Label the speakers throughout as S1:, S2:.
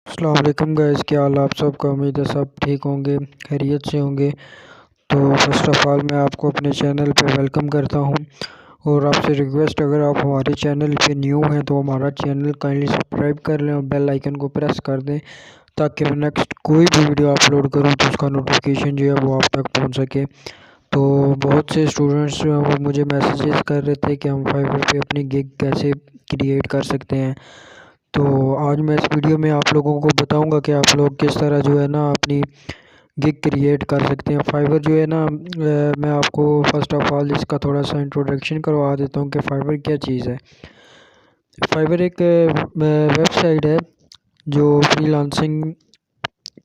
S1: अस्सलाम वालेकुम गाइस, क्या हाल आप सबका। उम्मीद है सब ठीक होंगे, खैरियत से होंगे। तो फर्स्ट ऑफ़ ऑल मैं आपको अपने चैनल पे वेलकम करता हूं और आपसे रिक्वेस्ट, अगर आप हमारे चैनल पे न्यू हैं तो हमारा चैनल काइंडली सब्सक्राइब कर लें और बेल आइकन को प्रेस कर दें ताकि मैं नेक्स्ट कोई भी वीडियो अपलोड करूं तो उसका नोटिफिकेशन जो है वो आप तक पहुंच सके। तो बहुत से स्टूडेंट्स जो हैं वो मुझे मैसेजेस कर रहे थे कि हम फाइवर पे अपनी गिग कैसे क्रिएट कर सकते हैं। तो आज मैं इस वीडियो में आप लोगों को बताऊंगा कि आप लोग किस तरह जो है ना अपनी गिग क्रिएट कर सकते हैं। फाइवर जो है ना, मैं आपको फर्स्ट ऑफ ऑल इसका थोड़ा सा इंट्रोडक्शन करवा देता हूँ कि फाइवर क्या चीज़ है। फाइवर एक वेबसाइट है जो फ्रीलांसिंग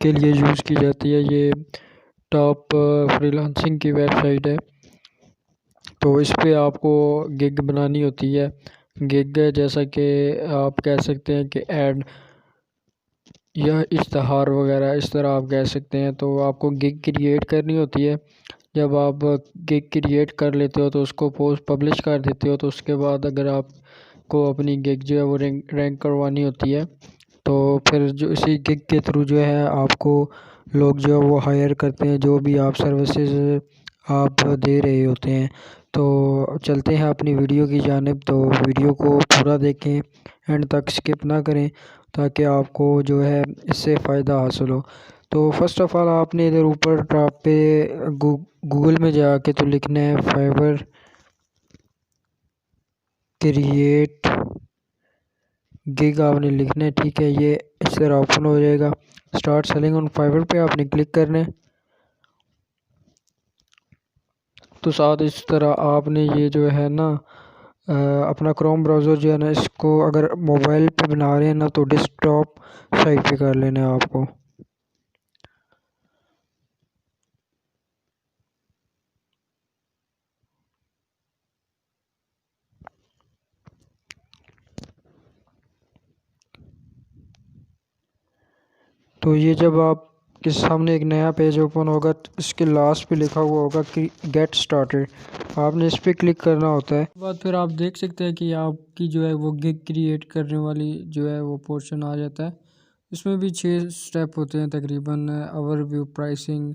S1: के लिए यूज़ की जाती है। ये टॉप फ्रीलांसिंग की वेबसाइट है। तो इस पे आपको गिग बनानी होती है। गिग जैसा कि आप कह सकते हैं कि ऐड या इश्तहार वगैरह, इस तरह आप कह सकते हैं। तो आपको गिग क्रिएट करनी होती है। जब आप गिग क्रिएट कर लेते हो तो उसको पोस्ट पब्लिश कर देते हो, तो उसके बाद अगर आपको अपनी गिग जो है वो रैंक करवानी होती है तो फिर जो इसी गिग के थ्रू जो है आपको लोग जो है वो हायर करते हैं, जो भी आप सर्विसेज आप दे रहे होते हैं। तो चलते हैं अपनी वीडियो की जानिब। तो वीडियो को पूरा देखें, एंड तक स्किप ना करें ताकि आपको जो है इससे फ़ायदा हासिल हो। तो फर्स्ट ऑफ़ ऑल आपने इधर ऊपर टॉप पे गूगल में जाके तो लिखना है फाइवर क्रिएट गिग, आपने लिखना है, ठीक है। ये इस तरह ओपन हो जाएगा। स्टार्ट सेलिंग ऑन फाइवर पे आपने क्लिक करना है। तो साथ इस तरह आपने ये जो है ना अपना क्रोम ब्राउज़र जो है ना, इसको अगर मोबाइल पे बना रहे हैं ना तो डेस्कटॉप साइड पे कर लेना है आपको। तो ये जब आपके सामने एक नया पेज ओपन होगा तो इसके लास्ट पे लिखा हुआ होगा कि गेट स्टार्टेड, आपने इस पर क्लिक करना होता है। बाद फिर आप देख सकते हैं कि आपकी जो है वो गिग क्रिएट करने वाली जो है वो पोर्शन आ जाता है। इसमें भी 6 स्टेप होते हैं तकरीबन। Overview, pricing,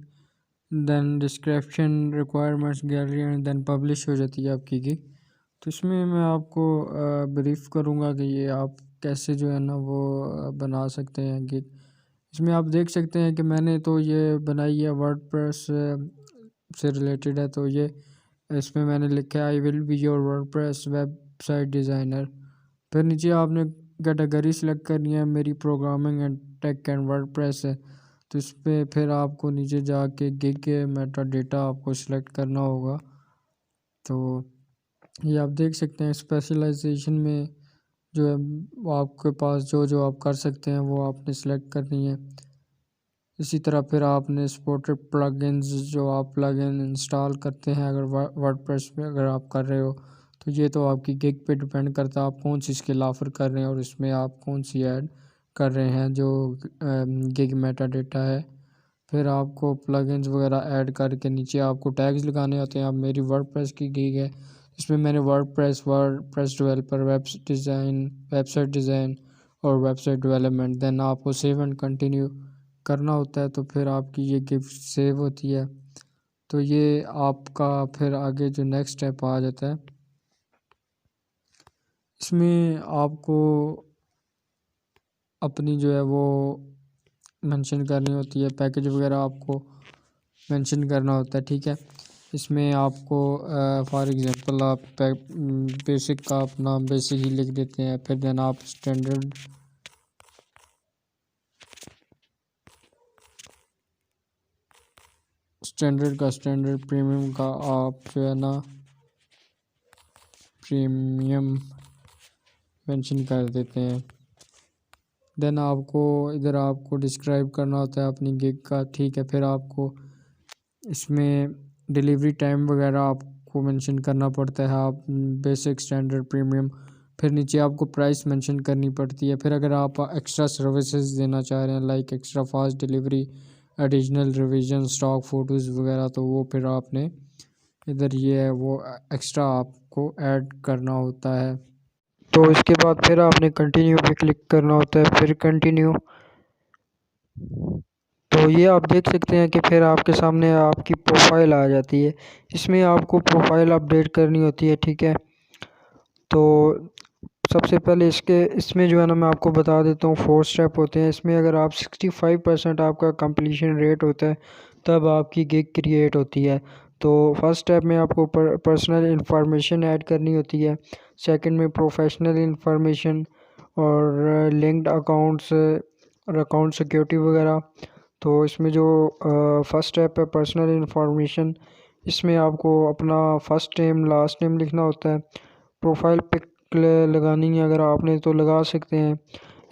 S1: then description, requirements, gallery, and then publish हो जाती है आपकी गिग। तो इसमें मैं आपको ब्रीफ करूँगा कि ये आप कैसे जो है ना वो बना सकते हैं गिग। इसमें आप देख सकते हैं कि मैंने तो ये बनाई है वर्डप्रेस से रिलेटेड है। तो ये इसमें मैंने लिखा है I will be your WordPress website designer. फिर नीचे आपने कैटेगरी सेलेक्ट करनी है, मेरी programming and tech and WordPress है। तो इस पर फिर आपको नीचे जाके गिग के मेटा डेटा आपको सेलेक्ट करना होगा। तो ये आप देख सकते हैं स्पेशलाइजेशन में जो है वो आपके पास जो जो आप कर सकते हैं वो आपने सेलेक्ट करनी है। इसी तरह फिर आपने सपोर्टेड प्लगइन्स, जो आप प्लगइन इंस्टॉल करते हैं अगर वर्डप्रेस पे अगर आप कर रहे हो, तो ये तो आपकी गिग पे डिपेंड करता है आप कौन सी स्किल ऑफ़र कर रहे हैं और इसमें आप कौन सी ऐड कर रहे हैं जो गिग मेटा डेटा है। फिर आपको प्लगइन्स वगैरह ऐड करके नीचे आपको टैग्स लगाने होते हैं। अब मेरी वर्डप्रेस की गिग है, इसमें मैंने वर्डप्रेस डेवलपर, वेबसाइट डिज़ाइन और वेबसाइट डेवलपमेंट, देन आपको सेव एंड कंटिन्यू करना होता है। तो फिर आपकी ये गिफ्ट सेव होती है। तो ये आपका फिर आगे जो नेक्स्ट स्टेप आ जाता है, इसमें आपको अपनी जो है वो मेंशन करनी होती है, पैकेज वगैरह आपको मेंशन करना होता है, ठीक है। इसमें आपको फॉर एग्जांपल आप बेसिक का अपना बेसिक ही लिख देते हैं। फिर देन आप स्टैंडर्ड, प्रीमियम का आप जो है ना प्रीमियम मेंशन कर देते हैं। देन आपको इधर आपको डिस्क्राइब करना होता है अपनी गिग का, ठीक है। फिर आपको इसमें डिलीवरी टाइम वगैरह आपको मेंशन करना पड़ता है, आप बेसिक, स्टैंडर्ड, प्रीमियम। फिर नीचे आपको प्राइस मेंशन करनी पड़ती है। फिर अगर आप एक्स्ट्रा सर्विसेज देना चाह रहे हैं like extra fast delivery, additional revision, stock photos वगैरह, तो वो फिर आपने इधर ये है वो एक्स्ट्रा आपको ऐड करना होता है। तो इसके बाद फिर आपने कंटिन्यू पे क्लिक करना होता है। फिर कंटिन्यू, तो ये आप देख सकते हैं कि फिर आपके सामने आपकी प्रोफाइल आ जाती है। इसमें आपको प्रोफाइल अपडेट करनी होती है, ठीक है। तो सबसे पहले इसमें जो है ना, मैं आपको बता देता हूँ 4 स्टेप होते हैं इसमें। अगर आप 65% आपका कंप्लीशन रेट होता है तब आपकी गिग क्रिएट होती है। तो फर्स्ट स्टेप में आपको पर्सनल इंफॉर्मेशन ऐड करनी होती है। सेकंड में प्रोफेशनल इंफॉर्मेशन और लिंक्ड अकाउंट्स और अकाउंट सिक्योरिटी वगैरह। तो इसमें जो फर्स्ट स्टेप है पर्सनल इंफॉर्मेशन, इसमें आपको अपना फर्स्ट नेम लास्ट नेम लिखना होता है। प्रोफाइल पिक लगानी है अगर आपने तो लगा सकते हैं।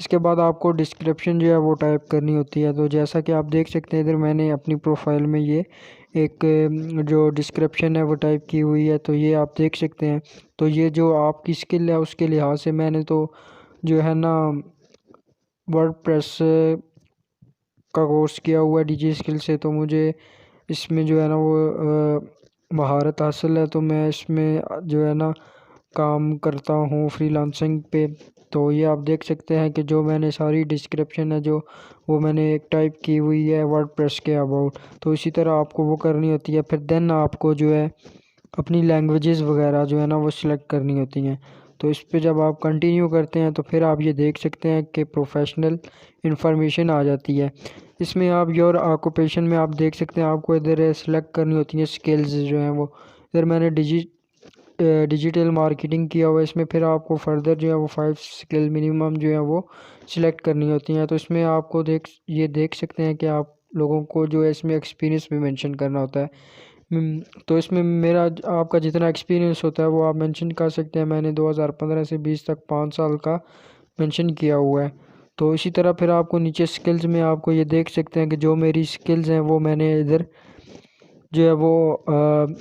S1: इसके बाद आपको डिस्क्रिप्शन जो है वो टाइप करनी होती है। तो जैसा कि आप देख सकते हैं इधर मैंने अपनी प्रोफाइल में ये एक जो डिस्क्रिप्शन है वो टाइप की हुई है, तो ये आप देख सकते हैं। तो ये जो आपकी स्किल है उसके लिहाज से मैंने तो जो है ना वर्डप्रेस का कोर्स किया हुआ है डिजी स्किल से। तो मुझे इसमें जो है ना वो महारत हासिल है। तो मैं इसमें जो है ना काम करता हूँ फ्रीलांसिंग पे। तो ये आप देख सकते हैं कि जो मैंने सारी डिस्क्रिप्शन है जो वो मैंने एक टाइप की हुई है वर्डप्रेस के अबाउट। तो इसी तरह आपको वो करनी होती है। फिर देन आपको जो है अपनी लैंग्वेजेस वगैरह जो है ना वो सिलेक्ट करनी होती हैं। तो इस पे जब आप कंटिन्यू करते हैं तो फिर आप ये देख सकते हैं कि प्रोफेशनल इंफॉर्मेशन आ जाती है। इसमें आप योर ऑक्यूपेशन में आप देख सकते हैं आपको इधर सेलेक्ट करनी होती हैं स्किल्स जो हैं वो। इधर मैंने डिजिटल मार्केटिंग किया हुआ है इसमें। फिर आपको फर्दर जो है वो 5 स्किल मिनिमम जो है वो सिलेक्ट करनी होती हैं। तो इसमें आपको ये देख सकते हैं कि आप लोगों को जो है इसमें एक्सपीरियंस भी मेंशन करना होता है। तो इसमें मेरा आपका जितना एक्सपीरियंस होता है वो आप मेंशन कर सकते हैं। मैंने 2015 से 20 तक 5 साल का मेंशन किया हुआ है। तो इसी तरह फिर आपको नीचे स्किल्स में आपको ये देख सकते हैं कि जो मेरी स्किल्स हैं वो मैंने इधर जो है वो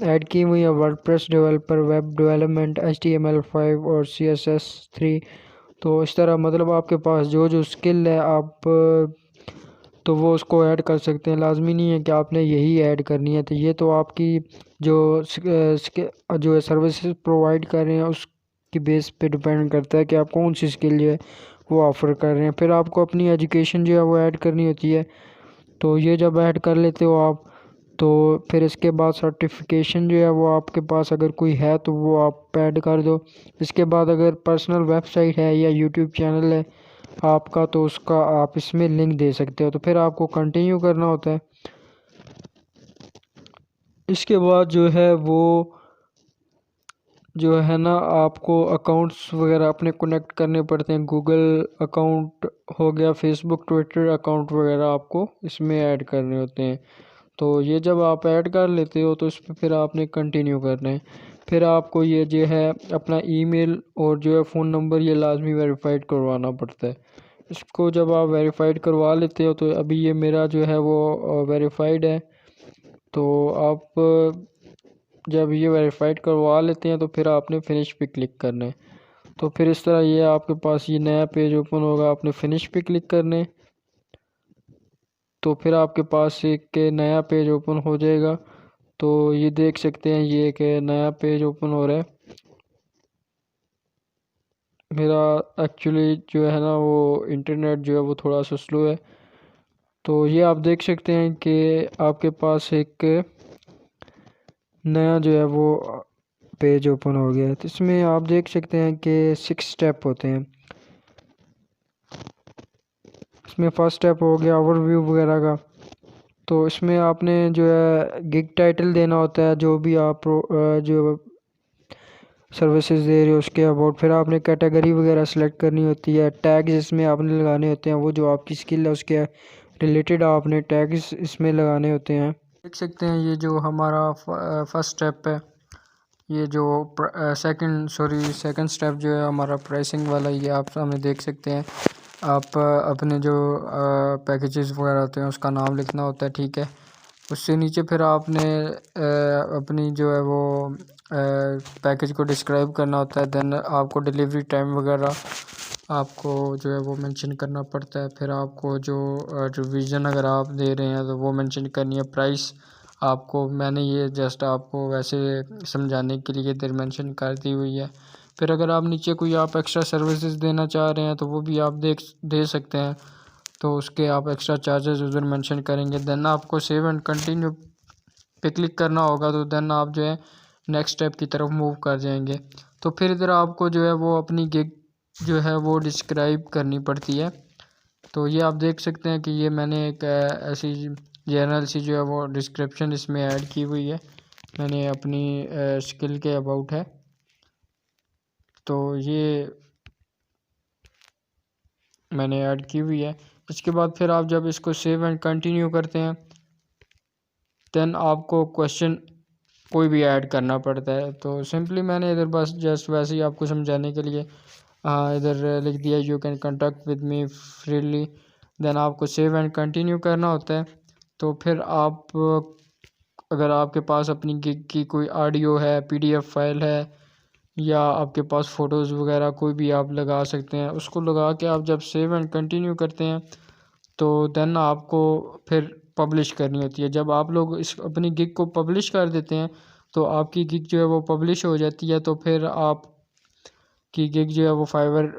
S1: ऐड की हुई है। WordPress developer, web development, HTML5 और CSS3। तो इस तरह मतलब आपके पास जो जो स्किल है आप तो वो उसको ऐड कर सकते हैं। लाजमी नहीं है कि आपने यही ऐड करनी है। तो ये तो आपकी जो जो है सर्विसेज प्रोवाइड कर रहे हैं उसकी बेस पे डिपेंड करता है कि आप कौन सी स्किल जो है वो ऑफ़र कर रहे हैं। फिर आपको अपनी एजुकेशन जो है वो ऐड करनी होती है। तो ये जब ऐड कर लेते हो आप तो फिर इसके बाद सर्टिफिकेशन जो है वो आपके पास अगर कोई है तो वो आप ऐड कर दो। इसके बाद अगर पर्सनल वेबसाइट है या यूट्यूब चैनल है आपका तो उसका आप इसमें लिंक दे सकते हो। तो फिर आपको कंटिन्यू करना होता है। इसके बाद जो है वो जो है ना आपको अकाउंट्स वगैरह अपने कनेक्ट करने पड़ते हैं। गूगल अकाउंट हो गया, फेसबुक ट्विटर अकाउंट वगैरह आपको इसमें ऐड करने होते हैं। तो ये जब आप ऐड कर लेते हो तो इस पर फिर आपने कंटिन्यू करना है। फिर आपको ये जो है अपना ईमेल और जो है फ़ोन नंबर ये लाजमी वेरीफाइड करवाना पड़ता है। इसको जब आप वेरीफाइड करवा लेते हो तो अभी ये मेरा जो है वो वेरीफाइड है। तो आप जब ये वेरीफाइड करवा लेते हैं तो फिर आपने फ़िनिश पे क्लिक करना है। तो फिर इस तरह ये आपके पास ये नया पेज ओपन होगा। आपने फ़िनिश पे क्लिक करना है तो फिर आपके पास एक नया पेज ओपन हो जाएगा। तो ये देख सकते हैं ये एक नया पेज ओपन हो रहा है। मेरा एक्चुअली जो है ना वो इंटरनेट जो है वो थोड़ा सा स्लो है। तो ये आप देख सकते हैं कि आपके पास एक नया जो है वो पेज ओपन हो गया है। तो इसमें आप देख सकते हैं कि 6 स्टेप होते हैं। इसमें फर्स्ट स्टेप हो गया ओवरव्यू वगैरह का। तो इसमें आपने जो है गिग टाइटल देना होता है जो भी आप जो सर्विसेज दे रहे हो उसके अबाउट। फिर आपने कैटेगरी वगैरह सेलेक्ट करनी होती है। टैग्स इसमें आपने लगाने होते हैं, वो जो आपकी स्किल है उसके रिलेटेड आपने टैग्स इसमें लगाने होते हैं। देख सकते हैं ये जो हमारा फर्स्ट स्टेप है, ये जो सेकंड स्टेप जो है हमारा प्राइसिंग वाला, ये आप सामने देख सकते हैं। आप अपने जो पैकेजेस वगैरह होते हैं उसका नाम लिखना होता है, ठीक है। उससे नीचे फिर आपने अपनी जो है वो पैकेज को डिस्क्राइब करना होता है। देन आपको डिलीवरी टाइम वगैरह आपको जो है वो मेंशन करना पड़ता है। फिर आपको जो रिवीजन अगर आप दे रहे हैं तो वो मेंशन करनी है। प्राइस आपको मैंने ये जस्ट आपको वैसे समझाने के लिए इधर मेंशन कर दी हुई है। फिर अगर आप नीचे कोई आप एक्स्ट्रा सर्विसेज देना चाह रहे हैं तो वो भी आप दे सकते हैं। तो उसके आप एक्स्ट्रा चार्जेस उधर मेंशन करेंगे। देन आपको सेव एंड कंटिन्यू पे क्लिक करना होगा, तो देन आप जो है नेक्स्ट स्टेप की तरफ मूव कर जाएंगे। तो फिर इधर आपको जो है वो अपनी गिग जो है वो डिस्क्राइब करनी पड़ती है। तो ये आप देख सकते हैं कि ये मैंने एक ऐसी जनरल सी जो है वो डिस्क्रिप्शन इसमें ऐड की हुई है। मैंने अपनी स्किल के अबाउट है, तो ये मैंने ऐड की हुई है। इसके बाद फिर आप जब इसको सेव एंड कंटिन्यू करते हैं, देन आपको क्वेश्चन कोई भी ऐड करना पड़ता है। तो सिंपली मैंने इधर बस जस्ट वैसे ही आपको समझाने के लिए इधर लिख दिया, you can contact with me freely. Then आपको सेव एंड कंटिन्यू करना होता है। तो फिर आप अगर आपके पास अपनी गिग की कोई ऑडियो है, पीडीएफ फाइल है, या आपके पास फ़ोटोज़ वगैरह कोई भी आप लगा सकते हैं, उसको लगा के आप जब सेव एंड कंटिन्यू करते हैं तो देन आपको फिर पब्लिश करनी होती है। जब आप लोग इस अपनी गिग को पब्लिश कर देते हैं तो आपकी गिग जो है वो पब्लिश हो जाती है। तो फिर आप की गिग जो है वो फाइवर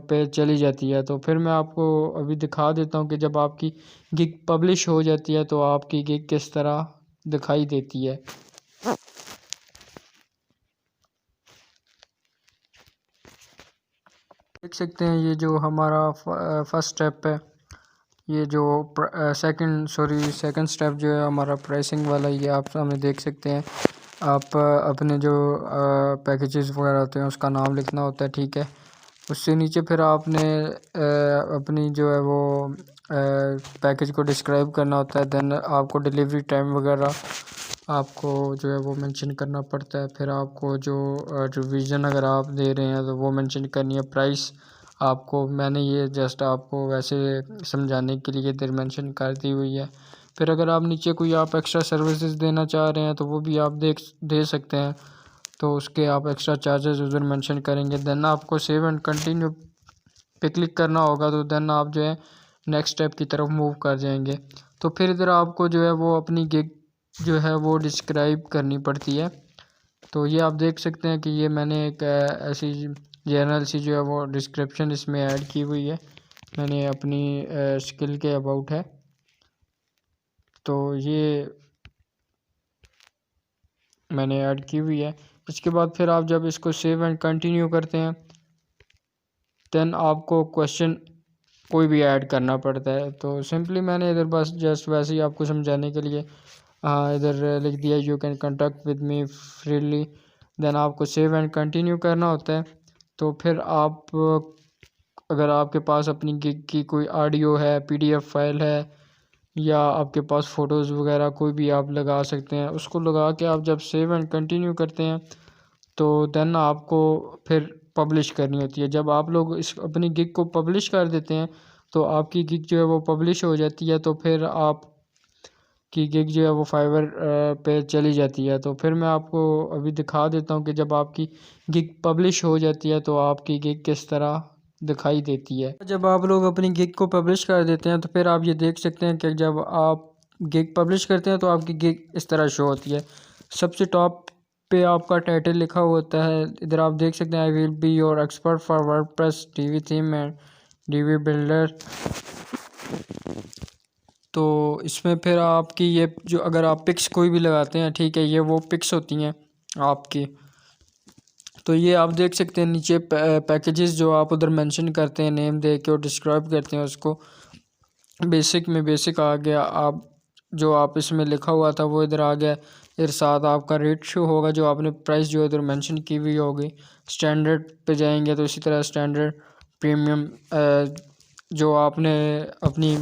S1: पे चली जाती है। तो फिर मैं आपको अभी दिखा देता हूँ कि जब आपकी गिग पब्लिश हो जाती है तो आपकी गिग किस तरह दिखाई देती है। देख सकते हैं ये जो हमारा फर्स्ट स्टेप है, ये जो सेकंड स्टेप जो है हमारा प्राइसिंग वाला, ये आप सामने देख सकते हैं। आप अपने जो पैकेजेस वगैरह होते हैं उसका नाम लिखना होता है, ठीक है। उससे नीचे फिर आपने अपनी जो है वो पैकेज को डिस्क्राइब करना होता है। देन आपको डिलीवरी टाइम वगैरह आपको जो है वो मेंशन करना पड़ता है। फिर आपको जो रिवीजन अगर आप दे रहे हैं तो वो मेंशन करनी है। प्राइस आपको, मैंने ये जस्ट आपको वैसे समझाने के लिए इधर मेंशन कर दी हुई है। फिर अगर आप नीचे कोई आप एक्स्ट्रा सर्विसेज देना चाह रहे हैं तो वो भी आप दे सकते हैं। तो उसके आप एक्स्ट्रा चार्जेस उधर मेंशन करेंगे। देन आपको सेव एंड कंटिन्यू पे क्लिक करना होगा, तो देन आप जो है नेक्स्ट स्टेप की तरफ मूव कर जाएंगे। तो फिर इधर आपको जो है वो अपनी गिग जो है वो डिस्क्राइब करनी पड़ती है। तो ये आप देख सकते हैं कि ये मैंने एक ऐसी जनरल सी जो है वो डिस्क्रिप्शन इसमें ऐड की हुई है। मैंने अपनी स्किल के अबाउट है, तो ये मैंने ऐड की हुई है। इसके बाद फिर आप जब इसको सेव एंड कंटिन्यू करते हैं, देन आपको क्वेश्चन कोई भी ऐड करना पड़ता है। तो सिंपली मैंने इधर बस जस्ट वैसे ही आपको समझाने के लिए इधर लिख दिया, you can contact with me freely. Then आपको सेव एंड कंटिन्यू करना होता है। तो फिर आप अगर आपके पास अपनी गिग की कोई ऑडियो है, पीडीएफ फाइल है, या आपके पास फ़ोटोज़ वगैरह कोई भी आप लगा सकते हैं, उसको लगा के आप जब सेव एंड कंटिन्यू करते हैं तो देन आपको फिर पब्लिश करनी होती है। जब आप लोग इस अपनी गिग को पब्लिश कर देते हैं तो आपकी गिग जो है वो पब्लिश हो जाती है। तो फिर आप की गिग जो है वो फाइवर पे चली जाती है। तो फिर मैं आपको अभी दिखा देता हूँ कि जब आपकी गिग पब्लिश हो जाती है तो आपकी गिग किस तरह दिखाई देती है। जब आप लोग अपनी गिग को पब्लिश कर देते हैं तो फिर आप ये देख सकते हैं कि जब आप गिग पब्लिश करते हैं तो आपकी गिग इस तरह शो होती है। सबसे टॉप पे आपका टाइटल लिखा होता है, इधर आप देख सकते हैं, I will be your expert for WordPress Divi theme and Divi builder. तो इसमें फिर आपकी ये जो अगर आप पिक्स कोई भी लगाते हैं, ठीक है, ये वो पिक्स होती हैं आपकी। तो ये आप देख सकते हैं नीचे पैकेजेस जो आप उधर मेंशन करते हैं, नेम दे के और डिस्क्राइब करते हैं उसको। बेसिक में बेसिक आ गया, आप जो आप इसमें लिखा हुआ था वो इधर आ गया। इधर साथ आपका रेट शो होगा, जो आपने प्राइस जो इधर मेंशन की हुई होगी। स्टैंडर्ड पे जाएंगे तो इसी तरह स्टैंडर्ड, प्रीमियम, जो आपने अपनी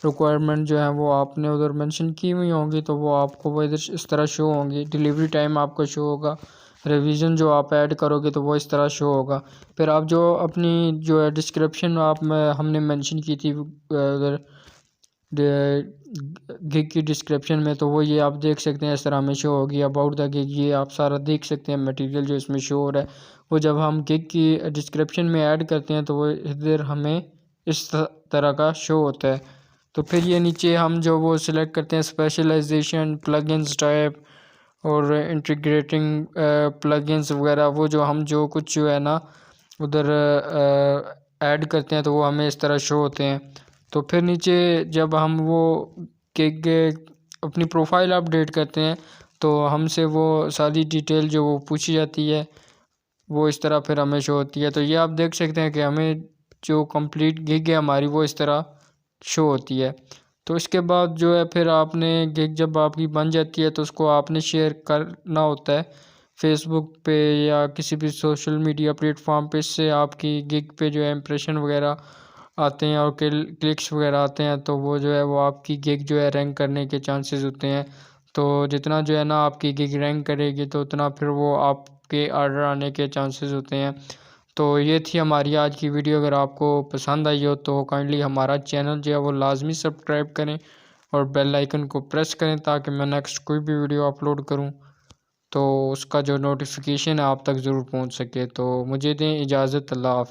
S1: रिक्वायरमेंट जो है वो आपने उधर मेंशन की हुई होंगी तो वो आपको वो इधर इस तरह शो होंगी। डिलीवरी टाइम आपका शो होगा। रिवीजन जो आप ऐड करोगे तो वो इस तरह शो होगा। फिर आप जो अपनी जो है डिस्क्रिप्शन आप में हमने मेंशन की थी उधर गिग की डिस्क्रिप्शन में, तो वो ये आप देख सकते हैं इस तरह में शो होगी। अबाउट द गिग ये आप सारा देख सकते हैं मटेरियल जो इसमें शो हो रहा है। वो जब हम गिग की डिस्क्रिप्शन में ऐड करते हैं तो वो इधर हमें इस तरह का शो होता है। तो फिर ये नीचे हम जो वो सिलेक्ट करते हैं स्पेशलाइजेशन, प्लगइन्स टाइप और इंटीग्रेटिंग प्लगइन्स वगैरह, वो जो हम जो कुछ जो है ना उधर ऐड करते हैं तो वो हमें इस तरह शो होते हैं। तो फिर नीचे जब हम वो गिग अपनी प्रोफाइल अपडेट करते हैं तो हमसे वो सारी डिटेल जो वो पूछी जाती है वो इस तरह फिर हमें शो होती है। तो ये आप देख सकते हैं कि हमें जो कंप्लीट गिग है हमारी वो इस तरह शो होती है। तो इसके बाद जो है फिर आपने गिग जब आपकी बन जाती है तो उसको आपने शेयर करना होता है फेसबुक पे या किसी भी सोशल मीडिया प्लेटफॉर्म पे। इससे आपकी गिग पे जो है इम्प्रेशन वगैरह आते हैं और क्लिक्स वगैरह आते हैं, तो वो जो है वो आपकी गिग जो है रैंक करने के चांसेस होते हैं। तो जितना जो है ना आपकी गिग रैंक करेगी तो उतना फिर वो आपके ऑर्डर आने के चांसेस होते हैं। तो ये थी हमारी आज की वीडियो। अगर आपको पसंद आई हो तो काइंडली हमारा चैनल जो है वो लाजमी सब्सक्राइब करें और बेल आइकन को प्रेस करें ताकि मैं नेक्स्ट कोई भी वीडियो अपलोड करूं तो उसका जो नोटिफिकेशन है आप तक ज़रूर पहुंच सके। तो मुझे दें इजाज़त। अल्लाह हाफ़िज़।